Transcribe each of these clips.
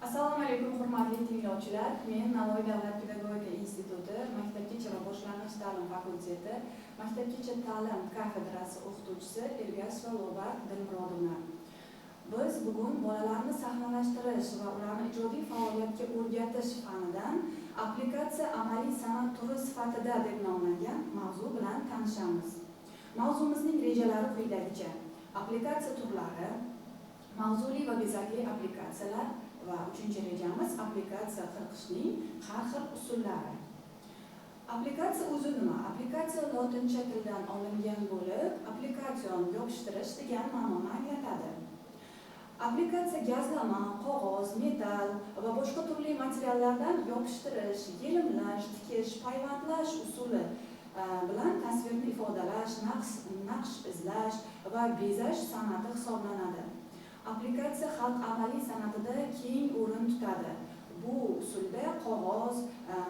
Assalomu alaykum hurmatli tinglovchilar. Men Navoiy davlat pedagogika instituti maktabgacha va boshlang'ich ta'lim fakulteti maktabgacha ta'lim kafedrasi o'qituvchisi Ergashev Lo'bat Dilmurodovna. Biz bugun bolalarni sahnalashtirish va ularni ijodiy faoliyatga o'rgatish fanidan applikatsiya amaliy san'at turi sifatida deb nomlangan mavzu bilan tanishamiz. Mavzumizning rejalari quyidagicha: applikatsiya turlari, mavzuli va bezakli applikatsiyalar va 3-rejamiz applikatsiya qirqishning har xil usullari. Applikatsiya o'zi nima? Applikatsiya lotincha tildan olingan bo'lib, applikatsion yopishtirish degan ma'noni anglatadi. Applikatsiya gazlama, qog'oz, metall va boshqa turli materiallardan yopishtirish, yelimlash, tikish, payvandlash usuli bilan tasvirni ifodalash, naqsh izlash va bezash san'ati hisoblanadi. Applikatsiya xalq amaliy san'atida keng o'rin tutadi. Bu usulda qog'oz,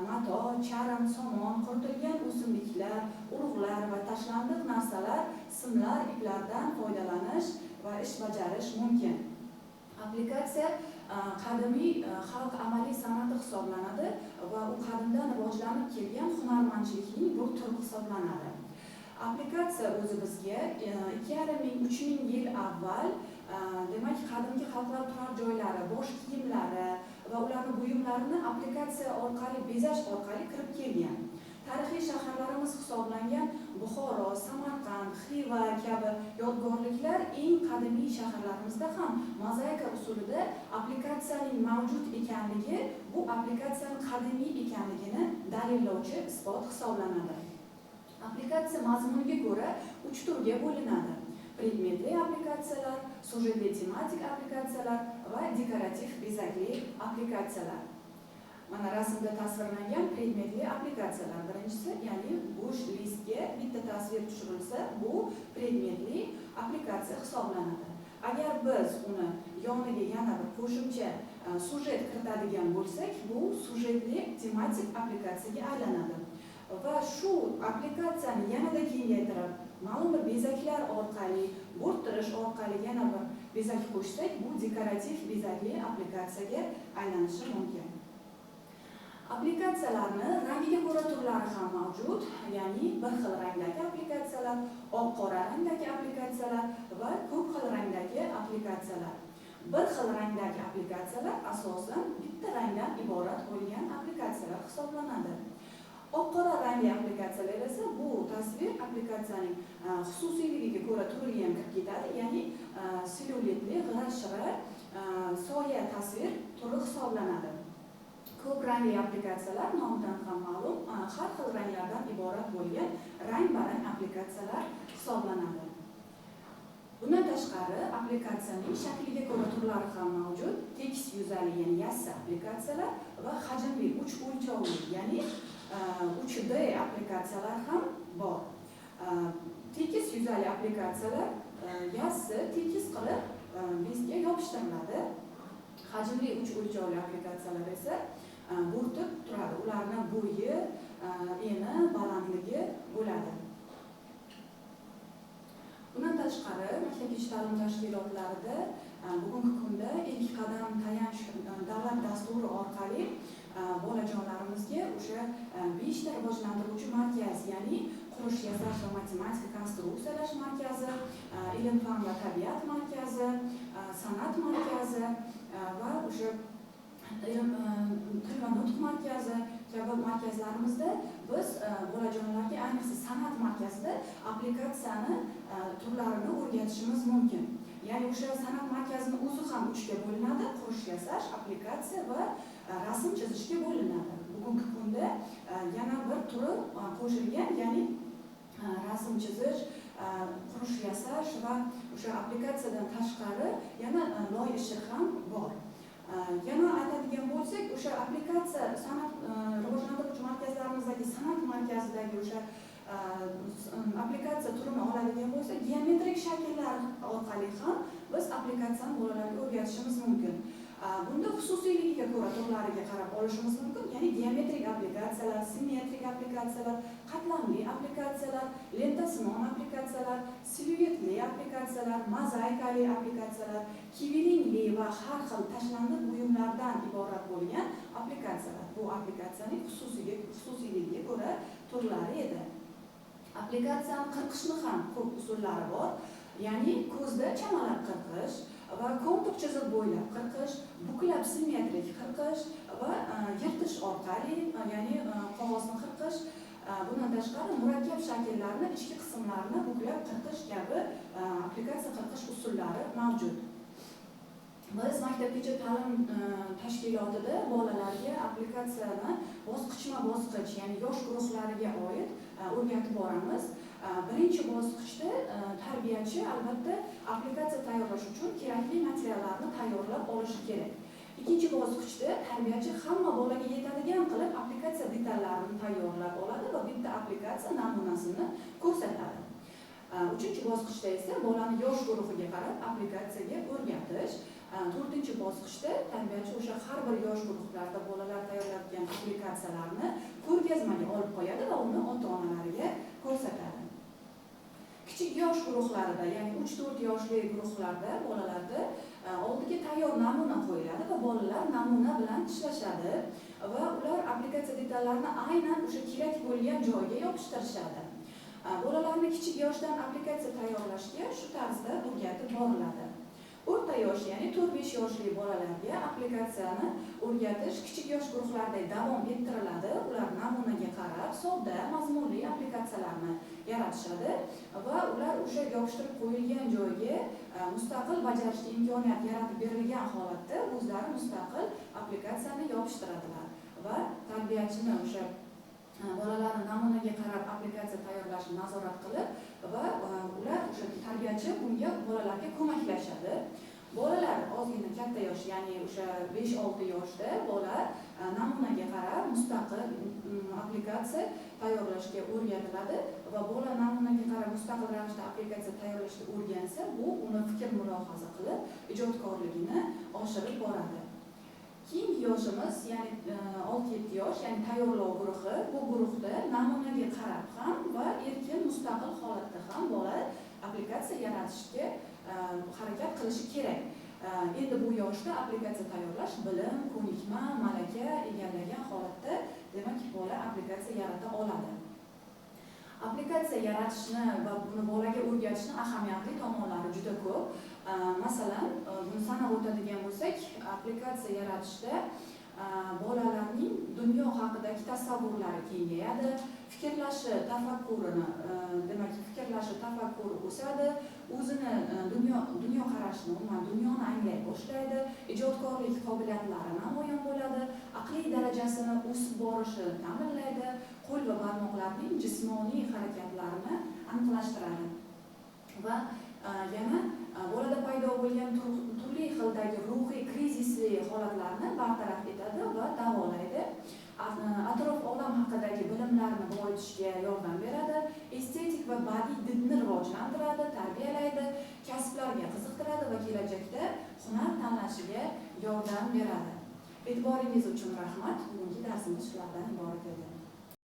mato, charm, somon, quritilgan o'simliklar, urug'lar va tashlandiq narsalar, simlar, iplardan foydalanish va ish bajarish mumkin. Applikatsiya qadimiy xalq amaliy san'ati hisoblanadi va u qadimdan rivojlanib kelgan hunarmandchilikning bir turi hisoblanadi. Applikatsiya o'zi bizga 2500-3000 yil avval demak qadimgi xalqlar turar joylari, bosh kiyimlari va ularning buyumlarini applikatsiya orqali bezash orqali kirib kelgan. Tarixiy shaharlarimiz hisoblangan Buxoro, Samarqand, Xiva kabi yodgorliklar eng qadimiy shaharlarimizda ham mozaika usulida applikatsiyaning mavjud ekanligi, bu applikatsiyaning qadimiy ekanligini dalillovchi isbot hisoblanadi. Applikatsiya mazmuniga ko'ra 3 turga bo'linadi: predmetli applikatsiyalar, sujetli tematik applikatsiyalar va dekorativ bezakli applikatsiyalar. Mana rasmda tasvirlangan predmetli applikatsiyalar. Birinchisi, ya'ni bo'sh listga bitta tasvir tushirilsa, bu predmetli applikatsiya hisoblanadi. Agar biz uni yoniga yana bir qo'shimcha sujet kiritadigan bo'lsak, bu sujetli tematik applikatsiyaga aylanadi. Va shu applikatsiyani yanada kengaytirib, ma'lum bir bezaklar orqali, bo'rttirish orqali yana bir bezak qo'shsak, bu dekorativ bezakli applikatsiyaga aylanishi mumkin. Applikatsiyalarni rangiga ko'ra turlari ham mavjud, ya'ni bir xil rangdagi applikatsiyalar, oq-qora rangdagi applikatsiyalar va ko'p xil rangdagi applikatsiyalar. Bir xil rangdagi applikatsiyalar asosan bitta rangdan iborat bo'lgan applikatsiyalar hisoblanadi. Oq-qora rangli applikatsiyalar esa bu tasvir applikatsiyaning xususiyligiga ko'ra turiga ham kirib ketadi, ya'ni siluetli, g'ira-shira soya tasvir turi hisoblanadi. Ko'p rangli applikatsiyalar nomidan ham ma'lum, har xil ranglardan iborat bo'lgan rang-barang applikatsiyalar hisoblanadi. Bundan tashqari, applikatsiyaning shakliga ko'ra turlari ham mavjud. Tekis yuzali, ya'ni yassi applikatsiyalar va hajmli, 3 o'lchovli, ya'ni 3D applikatsiyalar ham bor. Tekis yuzali applikatsiyalar yassi tekis qilib bezga yopishtiriladi. Hajmli 3 o'lchovli applikatsiyalar esa bo'rtib turadi. Ularning bo'yi, eni, balandligi bo'ladi. Bundan tashqari, maktabgacha ta'lim tashkilotlarida bugungi kunda ilk qadam tayanch davlat dasturi orqali bolajonlarimizga o'sha 5 ta rivojlantiruvchi markaz, ya'ni qurish, yasash va matematika konstruksiyalash markazi, ilm-fan va tabiat markazi, san'at markazi va o'sha til va nutq markazi kabi markazlarimizda biz bolajonlarga, ayniqsa san'at markazida applikatsiyani turlarini o'rgatishimiz mumkin. Ya'ni o'sha san'at markazini o'zi ham 3 ga bo'linadi: qurish, yasash, applikatsiya va rasm chizishga bo'linadi. Bugungi kunda yana bir turi qo'shilgan, ya'ni rasm chizish, qurish, yasash va o'sha applikatsiyadan tashqari yana loy ishi ham bor. Yana aytadigan bo'lsak, o'sha applikatsiya san'at rivojlantiruvchi markazlarimizdagi san'at markazidagi o'sha applikatsiya turini oladigan bo'lsak, geometrik shakllar orqali ham biz applikatsiyani bolalarga o'rgatishimiz mumkin. Bunda xususiyligiga ko'ra turlariga qarab olishimiz mumkin. Ya'ni geometrik applikatsiyalar, simmetrik applikatsiyalar, qatlamli applikatsiyalar, lentasimon applikatsiyalar, siluetli applikatsiyalar, mozaikali applikatsiyalar, kivilingli va har xil tashlandiq buyumlardan iborat iborat bo'lgan applikatsiyalar. Bu applikatsiyaning xususiyligiga ko'ra turlari edi. Applikatsiyani qirqishni ham ko'p usullari bor. Ya'ni ko'zda chamalab qirqish va kontur chizib bo'ylab qirqish, buklab simmetrik qirqish va yirtish orqali, ya'ni qog'ozni qirqish. Bundan tashqari murakkab shakllarni, ichki qismlarini buklab qirqish kabi applikatsiya qirqish usullari mavjud. Biz maktabgacha ta'lim tashkilotida bolalarga applikatsiyani bosqichma-bosqich, ya'ni yosh guruhlariga oid o'rgatib boramiz. Birinchi bosqichda tarbiyachi albatta applikatsiya tayyorlash uchun kerakli materiallarni tayyorlab olishi kerak. Ikkinchi bosqichda tarbiyachi hamma bolaga yetadigan qilib applikatsiya detallarini tayyorlab oladi va bitta applikatsiya namunasini ko'rsatadi. Uchinchi bosqichda esa bolani yosh guruhiga qarab applikatsiyaga o'rgatish. To'rtinchi bosqichda tarbiyachi o'sha har bir yosh guruhlarda bolalar tayyorlayotgan applikatsiyalarni ko'rgazmaga olib qo'yadi va uni ota-onalariga ko'rsatadi. Kichik yosh guruhlarida, ya'ni 3-4 yoshli guruhlarda bolalarda oldiga tayyor namuna qo'yiladi va bolalar namuna bilan ishlashadi va ular applikatsiya detallarini aynan o'sha kerak bo'lgan joyga yopishtirishadi. Bolalarni kichik yoshdan applikatsiya tayyorlashga shu tarzda o'rgatib boriladi. O'rta yosh, ya'ni 4-5 yoshli bolalarga applikatsiyani o'rgatish kichik yosh guruhlarda davom ettiriladi. Ular namunaga qarab sodda, mazmunli applikatsiyalarni yaratishadi va ular o'sha yopishtirib qo'yilgan joyga mustaqil bajarishga imkoniyat yaratib berilgan holatda o'zlari mustaqil applikatsiyani yopishtiradilar va tarbiyachini o'sha bolalarni namunaga qarab applikatsiya tayyorlashni nazorat qilib va ular o'sha tarbiyachi bunga bolalarga ko'maklashadi. Bolalar ozgina katta yosh, ya'ni o'sha 5-6 yoshda bola namunaga qarab mustaqil applikatsiya tayyorlashga o'rgatiladi va bola namunaga qarab mustaqil ravishda applikatsiya tayyorlashga o'rgansa, bu uni fikr mulohaza qilib ijodkorligini oshirib boradi. Keyingi yoshimiz, ya'ni 6-7 yosh, ya'ni tayyorlov guruhi. Bu guruhda namunaga qarab ham va erkin mustaqil holatda ham bola applikatsiya yaratishga harakat qilishi kerak. Endi bu yoshda applikatsiya tayyorlash bilim, ko'nikma, malaka egallagan holatda, demak, bola applikatsiya yarata oladi. Applikatsiya yaratishni va buni bolaga o'rgatishni ahamiyatli tomonlari juda ko'p. Masalan, buni sanab o'tadigan bo'lsak, applikatsiya yaratishda bolalarning dunyo haqidagi tasavvurlari kengayadi, fikrlashi, tafakkuri o'sadi, o'zini dunyo qarashini, umuman dunyoni anglay boshlaydi, ijodkorlik qobiliyatlari namoyon bo'ladi, aqliy darajasini o'sib borishini ta'minlaydi, qo'l va barmoqlarning jismoniy harakatlarini aniqlashtiradi va yana bolada paydo bo'lgan turli xildagi ruhiy krizisli holatlarni bartaraf etadi va davolaydi. Atrof olam haqidagi bilimlarni boyitishga yordam beradi, estetik va badiiy didni rivojlantiradi, tarbiyalaydi, kasblarga qiziqtiradi va kelajakda hunar tanlashiga yordam beradi. E'tiboringiz uchun rahmat. Bugungi darsimiz shulardan iborat edi.